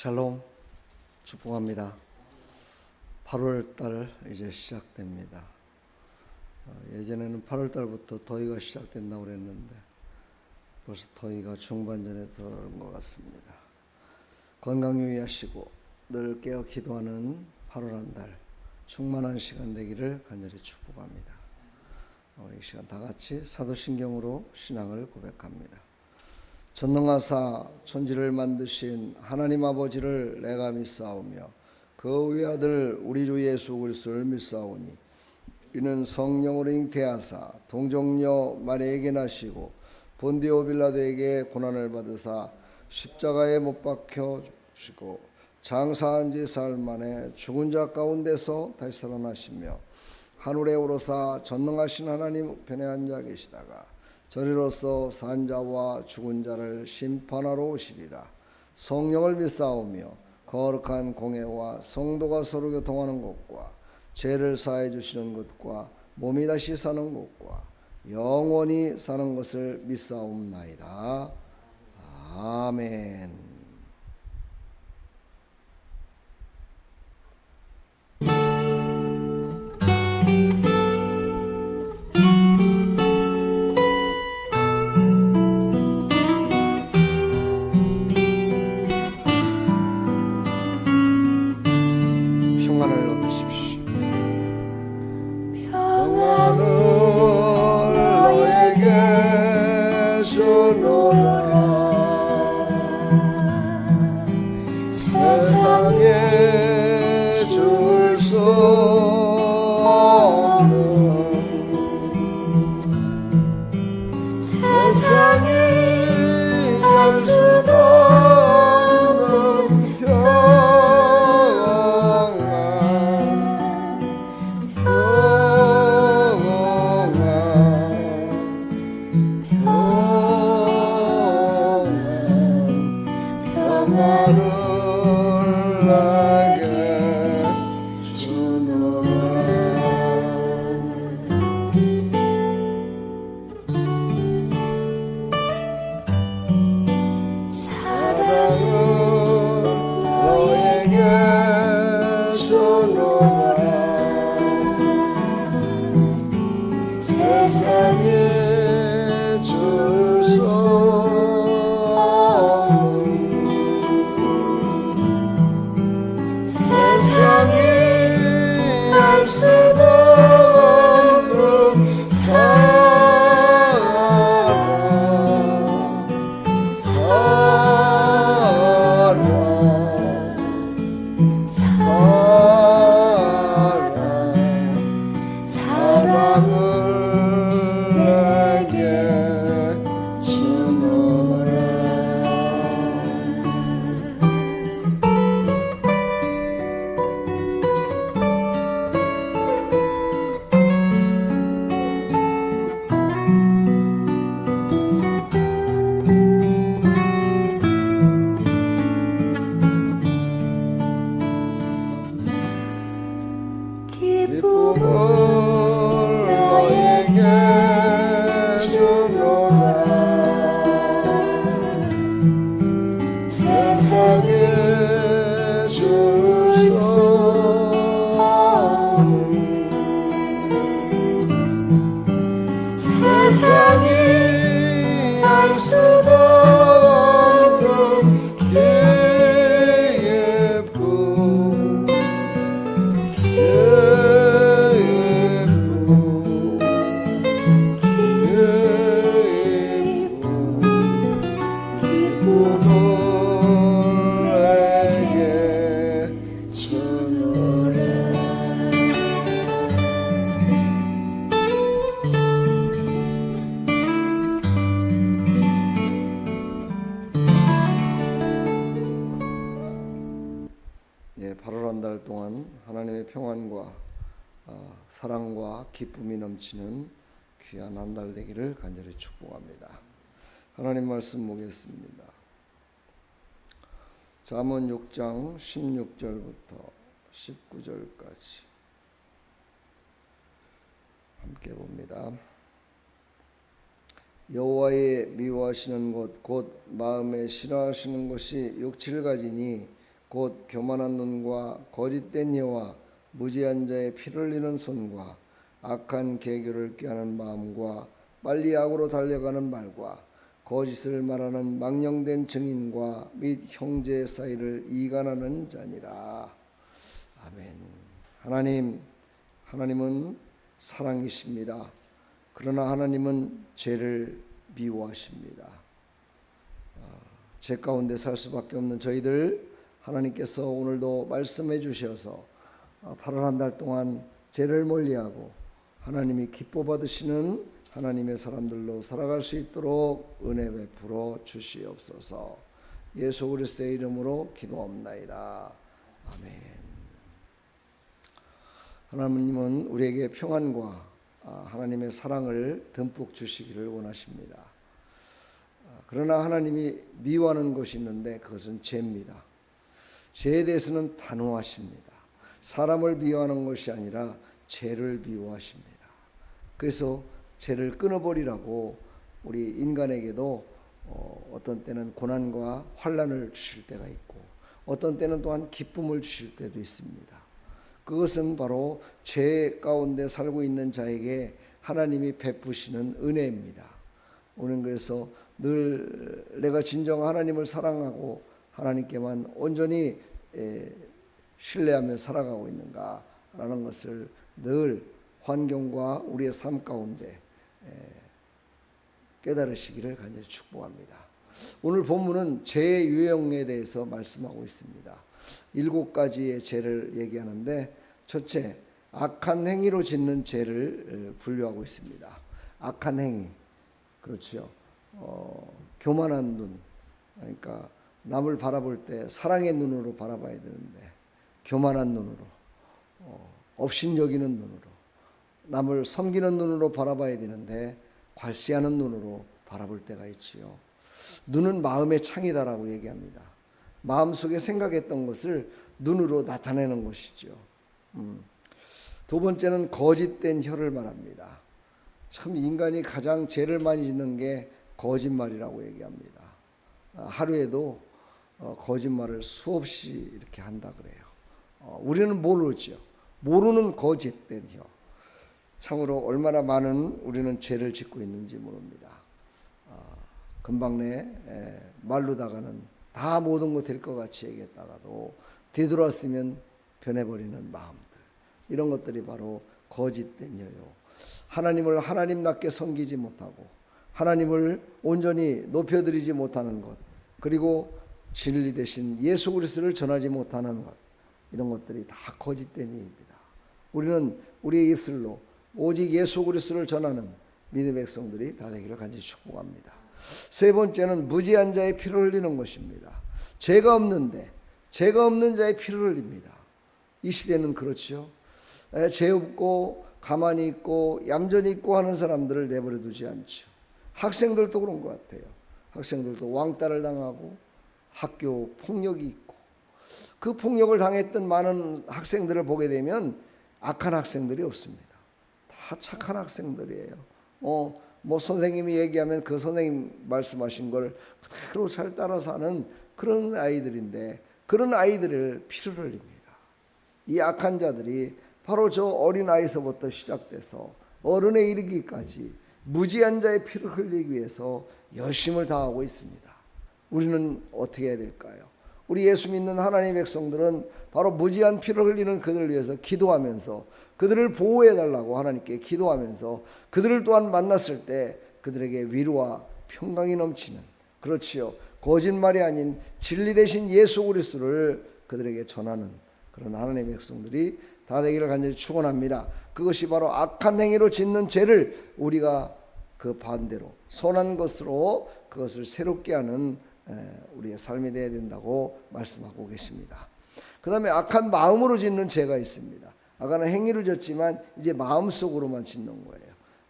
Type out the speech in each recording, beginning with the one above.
샬롬, 축복합니다. 8월달 이제 시작됩니다. 예전에는 8월달부터 더위가 시작된다고 그랬는데 벌써 더위가 중반전에 들어온 것 같습니다. 건강 유의하시고 늘 깨어 기도하는 8월 한 달 충만한 시간 되기를 간절히 축복합니다. 우리 이 시간 다 같이 사도신경으로 신앙을 고백합니다. 전능하사 천지를 만드신 하나님 아버지를 내가 믿사오며 그 외아들 우리 주 예수 그리스도를 믿사오니 이는 성령으로 잉태하사 동정녀 마리아에게 나시고 본디오 빌라도에게 고난을 받으사 십자가에 못 박혀 죽으시고 장사한 지 사흘 만에 죽은 자 가운데서 다시 살아나시며 하늘에 오르사 전능하신 하나님 우편에 앉아 계시다가 저리로서 산 자와 죽은 자를 심판하러 오시리라. 성령을 믿사오며 거룩한 공회와 성도가 서로 교통하는 것과 죄를 사해 주시는 것과 몸이 다시 사는 것과 영원히 사는 것을 믿사옵나이다. 아멘. 평안과 사랑과 기쁨이 넘치는 귀한 한 달 되기를 간절히 축복합니다. 하나님 말씀 보겠습니다. 잠언 6장 16절부터 19절까지 함께 봅니다. 여호와의 미워하시는 것 곧 마음에 싫어하시는 것이 6, 7가지니 곧 교만한 눈과 거짓된 혀와 무지한 자의 피를 흘리는 손과 악한 계교를 꾀하는 마음과 빨리 악으로 달려가는 말과 거짓을 말하는 망령된 증인과 및 형제 사이를 이간하는 자니라. 아멘. 하나님은 사랑이십니다. 그러나 하나님은 죄를 미워하십니다. 죄 가운데 살 수밖에 없는 저희들, 하나님께서 오늘도 말씀해 주셔서 8월 한 달 동안 죄를 멀리하고 하나님이 기뻐 받으시는 하나님의 사람들로 살아갈 수 있도록 은혜 베풀어 주시옵소서. 예수 그리스도의 이름으로 기도합나이다. 아멘. 하나님은 우리에게 평안과 하나님의 사랑을 듬뿍 주시기를 원하십니다. 그러나 하나님이 미워하는 것이 있는데 그것은 죄입니다. 죄에 대해서는 단호하십니다. 사람을 미워하는 것이 아니라 죄를 미워하십니다. 그래서 죄를 끊어버리라고 우리 인간에게도 어떤 때는 고난과 환난을 주실 때가 있고 어떤 때는 또한 기쁨을 주실 때도 있습니다. 그것은 바로 죄 가운데 살고 있는 자에게 하나님이 베푸시는 은혜입니다. 우리는 그래서 늘 내가 진정 하나님을 사랑하고 하나님께만 온전히 신뢰하며 살아가고 있는가라는 것을 늘 환경과 우리의 삶 가운데 깨달으시기를 간절히 축복합니다. 오늘 본문은 죄의 유형에 대해서 말씀하고 있습니다. 7가지의 죄를 얘기하는데 첫째, 악한 행위로 짓는 죄를 분류하고 있습니다. 악한 행위, 그렇죠. 교만한 눈, 그러니까 남을 바라볼 때 사랑의 눈으로 바라봐야 되는데 교만한 눈으로, 업신여기는 눈으로, 남을 섬기는 눈으로 바라봐야 되는데 괄시하는 눈으로 바라볼 때가 있지요. 눈은 마음의 창이다라고 얘기합니다. 마음속에 생각했던 것을 눈으로 나타내는 것이죠. 두 번째는 거짓된 혀를 말합니다. 참 인간이 가장 죄를 많이 짓는 게 거짓말이라고 얘기합니다. 하루에도 거짓말을 수없이 이렇게 한다 그래요. 우리는 모르죠. 모르는 거짓된 혀. 참으로 얼마나 많은 우리는 죄를 짓고 있는지 모릅니다. 금방 말로다가는 다 모든 것 될 것 같이 얘기했다가도 뒤돌았으면 변해버리는 마음들, 이런 것들이 바로 거짓된 혀요. 하나님을 하나님답게 섬기지 못하고 하나님을 온전히 높여드리지 못하는 것, 그리고 진리 대신 예수 그리스도를 전하지 못하는 것, 이런 것들이 다 거짓된 혀입니다. 우리는 우리의 입술로 오직 예수 그리스도를 전하는 믿음의 백성들이 다 되기를 간절히 축복합니다. 세 번째는 무지한 자의 피를 흘리는 것입니다. 죄가 없는 자의 피를 흘립니다. 이 시대는 그렇죠. 죄 없고 가만히 있고 얌전히 있고 하는 사람들을 내버려 두지 않죠. 학생들도 그런 것 같아요. 학생들도 왕따를 당하고 학교 폭력이 있고, 그 폭력을 당했던 많은 학생들을 보게 되면 악한 학생들이 없습니다. 다 착한 학생들이에요. 뭐 선생님이 얘기하면 그 선생님 말씀하신 걸 그대로 잘 따라서 하는 그런 아이들인데, 그런 아이들을 피를 흘립니다. 이 악한 자들이 바로 저 어린 아이서부터 시작돼서 어른에 이르기까지 무지한 자의 피를 흘리기 위해서 열심을 다하고 있습니다. 우리는 어떻게 해야 될까요? 우리 예수 믿는 하나님의 백성들은 바로 무지한 피를 흘리는 그들을 위해서 기도하면서 그들을 보호해 달라고 하나님께 기도하면서 그들을 또한 만났을 때 그들에게 위로와 평강이 넘치는, 그렇지요, 거짓말이 아닌 진리 대신 예수 그리스도를 그들에게 전하는 그런 하나님의 백성들이 다 되기를 간절히 축원합니다. 그것이 바로 악한 행위로 짓는 죄를 우리가 그 반대로 선한 것으로 그것을 새롭게 하는 우리의 삶이 되어야 된다고 말씀하고 계십니다. 그 다음에 악한 마음으로 짓는 죄가 있습니다. 아까는 행위로 짓지만 이제 마음속으로만 짓는 거예요.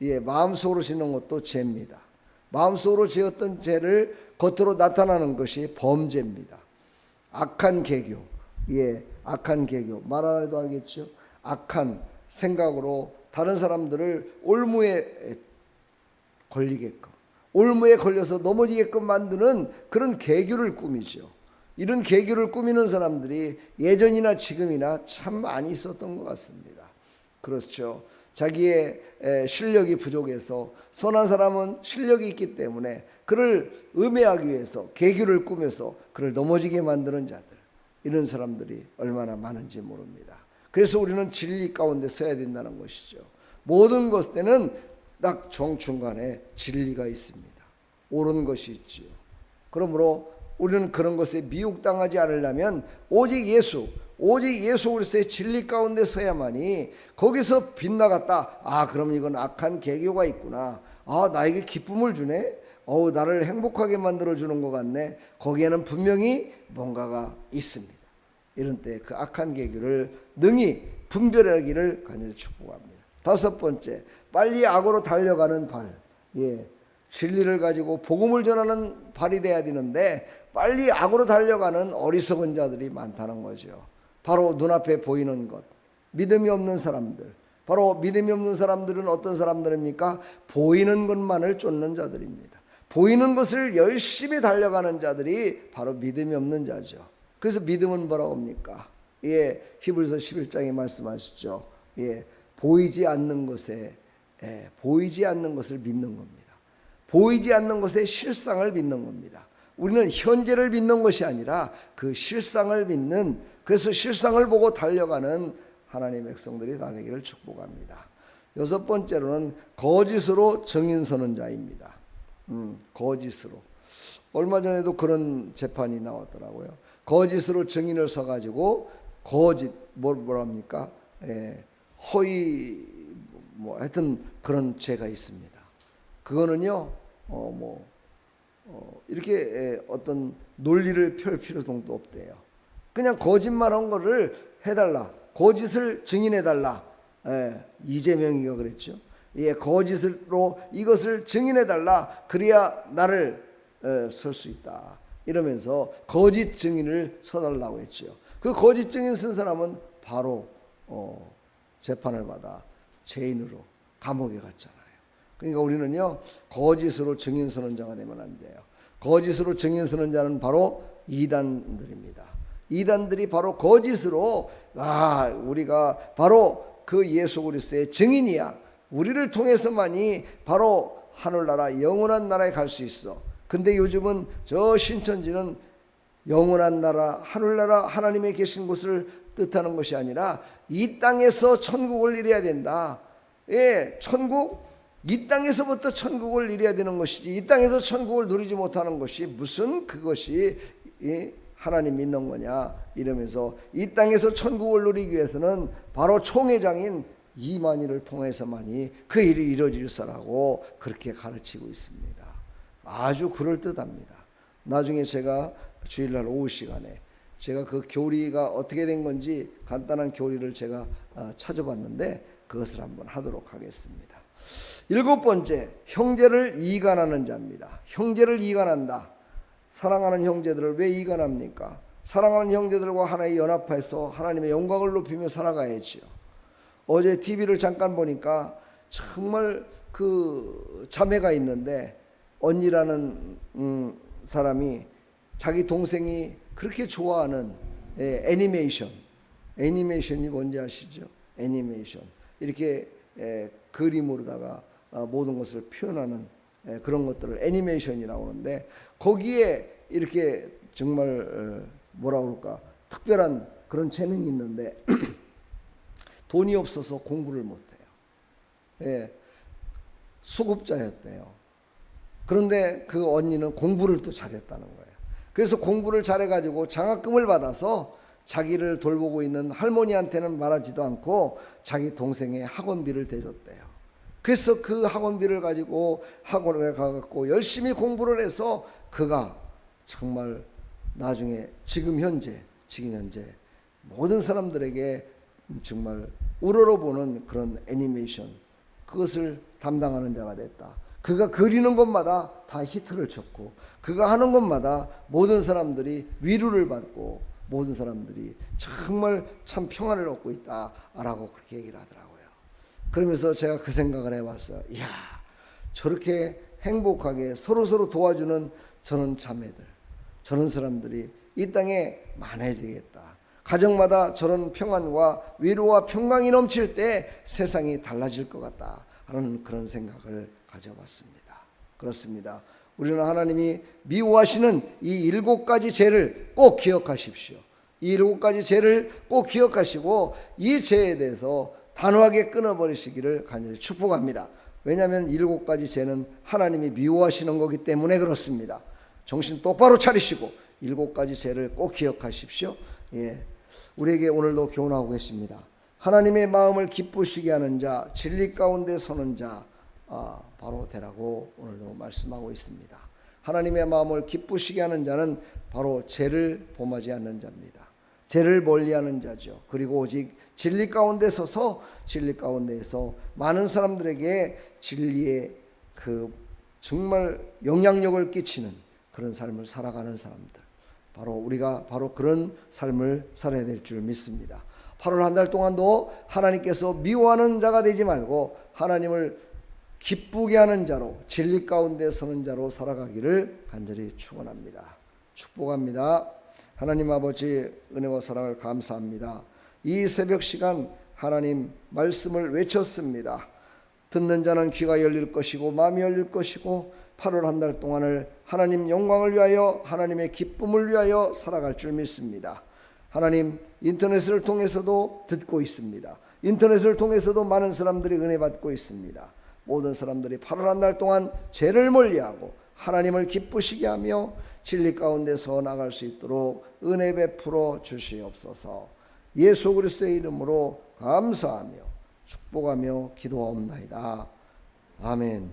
예, 마음속으로 짓는 것도 죄입니다. 마음속으로 지었던 죄를 겉으로 나타나는 것이 범죄입니다. 악한 계교, 예, 악한 계교, 말 안 해도 알겠죠? 악한 생각으로 다른 사람들을 올무에 걸리게끔, 올무에 걸려서 넘어지게끔 만드는 그런 계교를 꾸미죠. 이런 계교를 꾸미는 사람들이 예전이나 지금이나 참 많이 있었던 것 같습니다. 그렇죠. 자기의 실력이 부족해서 선한 사람은 실력이 있기 때문에 그를 음해하기 위해서 계교를 꾸며서 그를 넘어지게 만드는 자들, 이런 사람들이 얼마나 많은지 모릅니다. 그래서 우리는 진리 가운데 서야 된다는 것이죠. 모든 것에는 딱 정중간에 진리가 있습니다. 옳은 것이 있지요. 그러므로 우리는 그런 것에 미혹당하지 않으려면 오직 예수 그리스도의 진리 가운데 서야만이 거기서 빗나갔다. 아, 그럼 이건 악한 계교가 있구나. 아, 나에게 기쁨을 주네. 나를 행복하게 만들어주는 것 같네. 거기에는 분명히 뭔가가 있습니다. 이런 때 그 악한 계교를 능히 분별하기를 간절히 축복합니다. 다섯 번째, 빨리 악으로 달려가는 발. 진리를 가지고 복음을 전하는 발이 돼야 되는데 빨리 악으로 달려가는 어리석은 자들이 많다는 거죠. 바로 눈앞에 보이는 것, 믿음이 없는 사람들. 바로 믿음이 없는 사람들은 어떤 사람들입니까? 보이는 것만을 쫓는 자들입니다. 보이는 것을 열심히 달려가는 자들이 바로 믿음이 없는 자죠. 그래서 믿음은 뭐라고 합니까? 히브리서 11장에 말씀하셨죠. 보이지 않는 것을 믿는 겁니다. 보이지 않는 것의 실상을 믿는 겁니다. 우리는 현재를 믿는 것이 아니라 그 실상을 믿는, 그래서 실상을 보고 달려가는 하나님의 백성들이 다 되기를 축복합니다. 여섯 번째로는 거짓으로 증인 서는 자입니다. 거짓으로. 얼마 전에도 그런 재판이 나왔더라고요. 거짓으로 증인을 서가지고 거짓 뭐랍니까? 허위 하여튼 그런 죄가 있습니다. 그거는요 이렇게 어떤 논리를 펼 필요도 없대요. 그냥 거짓말한 거를 해달라, 거짓을 증인해달라. 이재명이가 그랬죠. 거짓으로 이것을 증인해달라. 그래야 나를 설 수 있다. 이러면서 거짓 증인을 서달라고 했죠. 그 거짓 증인 쓴 사람은 바로 재판을 받아 죄인으로 감옥에 갔잖아요. 그러니까 우리는요 거짓으로 증인 서는 자가 되면 안 돼요. 거짓으로 증인 서는 자는 바로 이단들입니다. 이단들이 바로 거짓으로 우리가 바로 그 예수 그리스도의 증인이야. 우리를 통해서만이 바로 하늘나라 영원한 나라에 갈 수 있어. 근데 요즘은 저 신천지는 영원한 나라, 하늘나라, 하나님의 계신 곳을 뜻하는 것이 아니라 이 땅에서 천국을 이뤄야 된다. 천국, 이 땅에서부터 천국을 이뤄야 되는 것이지 이 땅에서 천국을 누리지 못하는 것이 무슨 그것이 하나님 믿는 거냐 이러면서 이 땅에서 천국을 누리기 위해서는 바로 총회장인 이만희를 통해서만이 그 일이 이루어질서라고 그렇게 가르치고 있습니다. 아주 그럴듯합니다. 나중에 제가 주일날 오후 시간에 제가 그 교리가 어떻게 된 건지 간단한 교리를 제가 찾아봤는데 그것을 한번 하도록 하겠습니다. 일곱 번째, 형제를 이간하는 자입니다. 형제를 이간한다. 사랑하는 형제들을 왜 이간합니까? 사랑하는 형제들과 하나의 연합해서 하나님의 영광을 높이며 살아가야지요. 어제 TV를 잠깐 보니까 정말 그 자매가 있는데 언니라는 사람이 자기 동생이 그렇게 좋아하는 애니메이션이 뭔지 아시죠? 애니메이션 이렇게 그림으로다가 모든 것을 표현하는 그런 것들을 애니메이션이라고 하는데 거기에 이렇게 정말 뭐라 그럴까 특별한 그런 재능이 있는데 돈이 없어서 공부를 못해요. 수급자였대요. 그런데 그 언니는 공부를 또 잘했다는 거예요. 그래서 공부를 잘해가지고 장학금을 받아서 자기를 돌보고 있는 할머니한테는 말하지도 않고 자기 동생의 학원비를 대줬대요. 그래서 그 학원비를 가지고 학원에 가갖고 열심히 공부를 해서 그가 정말 나중에 지금 현재 모든 사람들에게 정말 우러러보는 그런 애니메이션 그것을 담당하는 자가 됐다. 그가 그리는 것마다 다 히트를 쳤고 그가 하는 것마다 모든 사람들이 위로를 받고 모든 사람들이 정말 참 평안을 얻고 있다라고 그렇게 얘기를 하더라고요. 그러면서 제가 그 생각을 해봤어요. 이야, 저렇게 행복하게 서로서로 도와주는 저런 자매들, 저런 사람들이 이 땅에 많아지겠다. 가정마다 저런 평안과 위로와 평강이 넘칠 때 세상이 달라질 것 같다 하는 그런 생각을 가져봤습니다. 그렇습니다. 우리는 하나님이 미워하시는 이 7가지 죄를 꼭 기억하십시오. 이 7가지 죄를 꼭 기억하시고 이 죄에 대해서 단호하게 끊어버리시기를 간절히 축복합니다. 왜냐하면 7가지 죄는 하나님이 미워하시는 거기 때문에 그렇습니다. 정신 똑바로 차리시고 7가지 죄를 꼭 기억하십시오. 예, 우리에게 오늘도 교훈하고 계십니다. 하나님의 마음을 기쁘시게 하는 자, 진리 가운데 서는 자 바로 되라고 오늘도 말씀하고 있습니다. 하나님의 마음을 기쁘시게 하는 자는 바로 죄를 범하지 않는 자입니다. 죄를 멀리하는 자죠. 그리고 오직 진리 가운데 서서 진리 가운데에서 많은 사람들에게 진리의 그 정말 영향력을 끼치는 그런 삶을 살아가는 사람들, 바로 우리가 바로 그런 삶을 살아야 될 줄 믿습니다. 8월 한 달 동안도 하나님께서 미워하는 자가 되지 말고 하나님을 기쁘게 하는 자로, 진리 가운데 서는 자로 살아가기를 간절히 축원합니다. 축복합니다. 하나님 아버지 은혜와 사랑을 감사합니다. 이 새벽 시간 하나님 말씀을 외쳤습니다. 듣는 자는 귀가 열릴 것이고 마음이 열릴 것이고 8월 한 달 동안을 하나님 영광을 위하여 하나님의 기쁨을 위하여 살아갈 줄 믿습니다. 하나님 인터넷을 통해서도 듣고 있습니다. 인터넷을 통해서도 많은 사람들이 은혜 받고 있습니다. 모든 사람들이 8월 한 달 동안 죄를 멀리하고 하나님을 기쁘시게 하며 진리 가운데서 나갈 수 있도록 은혜 베풀어 주시옵소서. 예수 그리스도의 이름으로 감사하며 축복하며 기도하옵나이다. 아멘.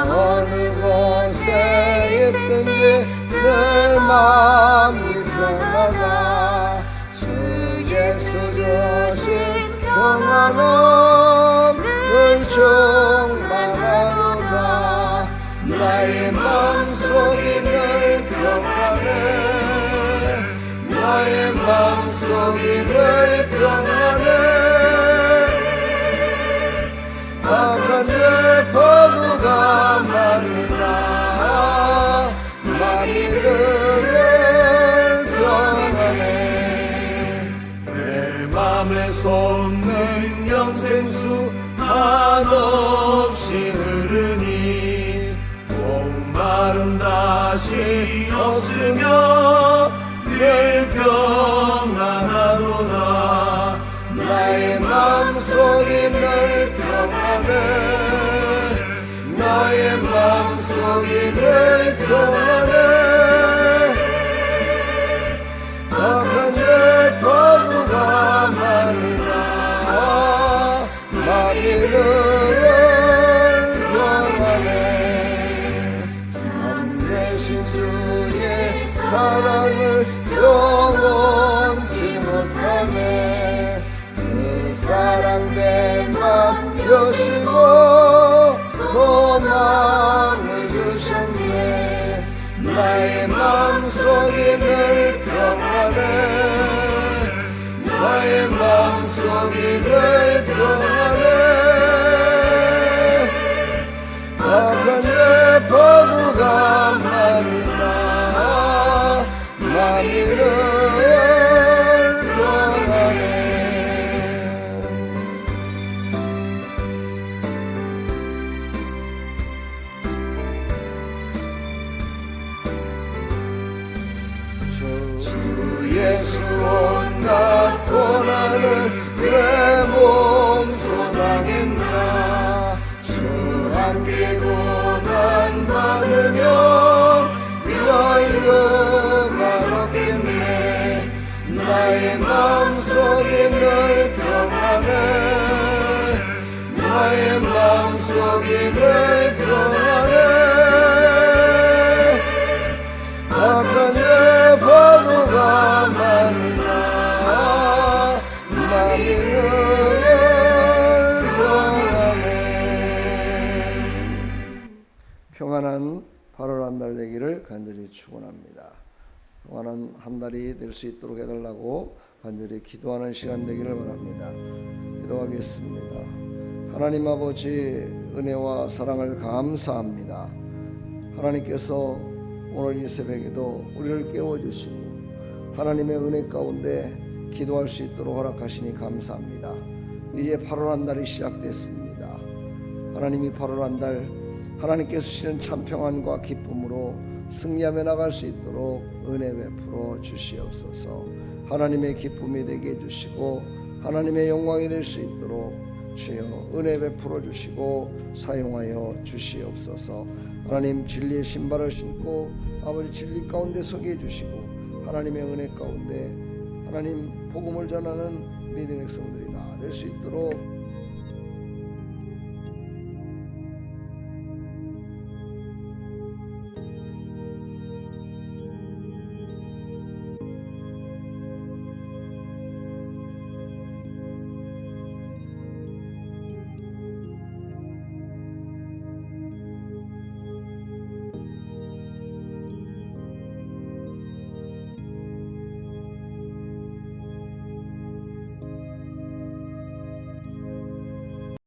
어느 곳에 있든지 늘 마음이 편하다. 주 예수 주신 평안은 늘 충만하도다. 나의 마음속이 늘 평안해. 나의 마음속이 늘 평안해. 악한 죄 파도가 많으나 마음이 늘 평안해. 내 맘에 솟는 영생수 한없이 흐르니 목마름 다시 없으며 늘 평안하도다. 나의 마음속이 늘 평안해. 나의 마음속이 늘 평안해. 악한 죄 파도가 많으나 마음이 늘 평안해. 참되신 주의 사랑을 영원치 못하네. 그 사랑 내 맘 여시고 소망을 주셨네. 나의 마음속이 늘 평안해. 나의 마음속이 늘 평안해. 악한 죄 파도가 많으나 마음이 늘 평안해. 주 예수 온갖 고난을 내 몸소 당했나. 주 함께 고난 받으면 연료가 없겠네. 나의 마음속이 늘 평안해. 나의 마음속이 늘 평안해. 악한 죄 파도가 많으나 마음이 늘 평안해. 평안한 8월 한 달 되기를 간절히 축원합니다. 원하는 한 달이 될 수 있도록 해달라고 간절히 기도하는 시간 되기를 바랍니다. 기도하겠습니다. 하나님 아버지, 은혜와 사랑을 감사합니다. 하나님께서 오늘 이 새벽에도 우리를 깨워주시고 하나님의 은혜 가운데 기도할 수 있도록 허락하시니 감사합니다. 이제 8월 한 달이 시작됐습니다. 하나님이 8월 한 달 하나님께서 주시는 참 평안과 기쁨으로 승리하며 나갈 수 있도록 은혜 베풀어 주시옵소서. 하나님의 기쁨이 되게 해주시고 하나님의 영광이 될 수 있도록 주여 은혜 베풀어 주시고 사용하여 주시옵소서. 하나님 진리의 신발을 신고 아버지 진리 가운데 서게 해주시고 하나님의 은혜 가운데 하나님 복음을 전하는 믿음의 백성들이 다 될 수 있도록